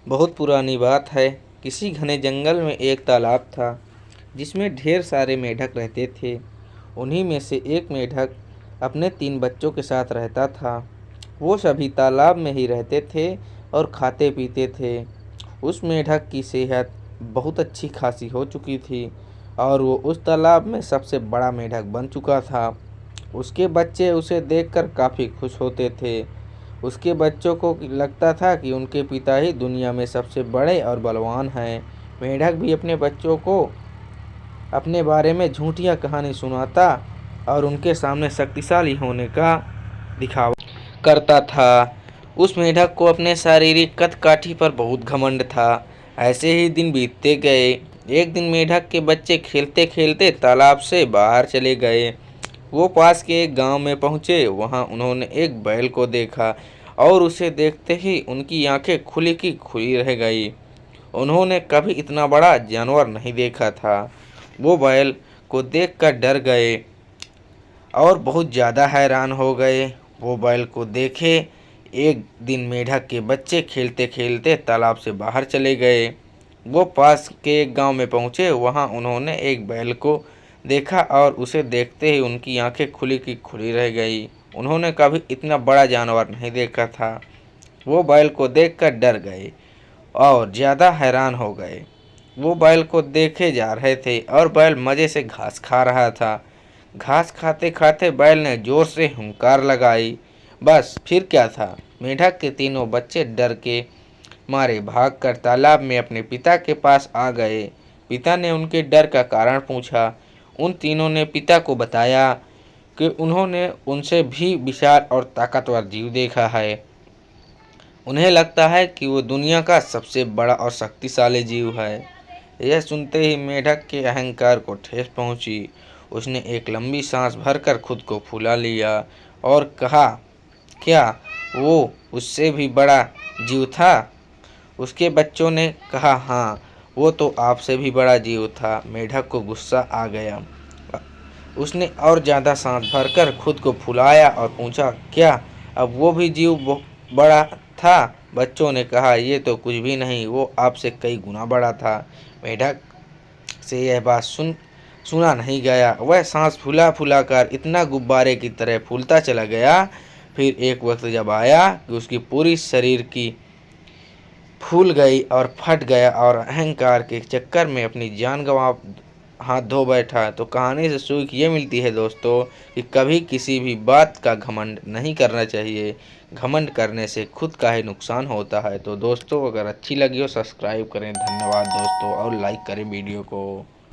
बहुत पुरानी बात है। किसी घने जंगल में एक तालाब था जिसमें ढेर सारे मेढक रहते थे। उन्हीं में से एक मेढक अपने 3 बच्चों के साथ रहता था। वो सभी तालाब में ही रहते थे और खाते पीते थे। उस मेढक की सेहत बहुत अच्छी खासी हो चुकी थी और वो उस तालाब में सबसे बड़ा मेढक बन चुका था। उसके बच्चे उसे देखकर काफ़ी खुश होते थे। उसके बच्चों को लगता था कि उनके पिता ही दुनिया में सबसे बड़े और बलवान हैं। मेढक भी अपने बच्चों को अपने बारे में झूठियाँ कहानी सुनाता और उनके सामने शक्तिशाली होने का दिखावा करता था। उस मेढक को अपने शारीरिक कद-काठी पर बहुत घमंड था। ऐसे ही दिन बीतते गए। एक दिन मेढक के बच्चे खेलते-खेलते तालाब से बाहर चले गए। वो पास के एक गांव में पहुंचे। वहां उन्होंने एक बैल को देखा और उसे देखते ही उनकी आंखें खुली की खुली रह गई। उन्होंने कभी इतना बड़ा जानवर नहीं देखा था। वो बैल को देखकर डर गए और बहुत ज़्यादा हैरान हो गए। वो बैल को देखे। एक दिन मेढक के बच्चे खेलते खेलते तालाब से बाहर चले गए। वो पास के एक गांव में पहुंचे। वहां उन्होंने एक बैल को देखा और उसे देखते ही उनकी आंखें खुली की खुली रह गई। उन्होंने कभी इतना बड़ा जानवर नहीं देखा था। वो बैल को देखकर डर गए और ज़्यादा हैरान हो गए। वो बैल को देखे जा रहे थे और बैल मज़े से घास खा रहा था। घास खाते खाते बैल ने जोर से हुंकार लगाई। बस फिर क्या था, मेढक के तीनों बच्चे डर के मारे भागकर तालाब में अपने पिता के पास आ गए। पिता ने उनके डर का कारण पूछा। उन तीनों ने पिता को बताया कि उन्होंने उनसे भी विशाल और ताकतवर जीव देखा है। उन्हें लगता है कि वो दुनिया का सबसे बड़ा और शक्तिशाली जीव है। यह सुनते ही मेढक के अहंकार को ठेस पहुंची। उसने एक लंबी सांस भरकर खुद को फुला लिया और कहा, क्या वो उससे भी बड़ा जीव था? उसके बच्चों ने कहा, हाँ, वो तो आपसे भी बड़ा जीव था। मेढक को गुस्सा आ गया। उसने और ज़्यादा सांस भरकर खुद को फुलाया और पूछा, क्या अब वो भी जीव बड़ा था? बच्चों ने कहा, ये तो कुछ भी नहीं, वो आपसे कई गुना बड़ा था। मेढक से यह बात सुना नहीं गया। वह सांस फुला फुला कर इतना गुब्बारे की तरह फूलता चला गया। फिर एक वक्त जब आया कि उसकी पूरी शरीर की फूल गई और फट गया और अहंकार के चक्कर में अपनी जान गंवा हाथ धो बैठा। तो कहानी से सीख ये मिलती है दोस्तों कि कभी किसी भी बात का घमंड नहीं करना चाहिए। घमंड करने से खुद का ही नुकसान होता है। तो दोस्तों, अगर अच्छी लगी हो सब्सक्राइब करें। धन्यवाद दोस्तों, और लाइक करें वीडियो को।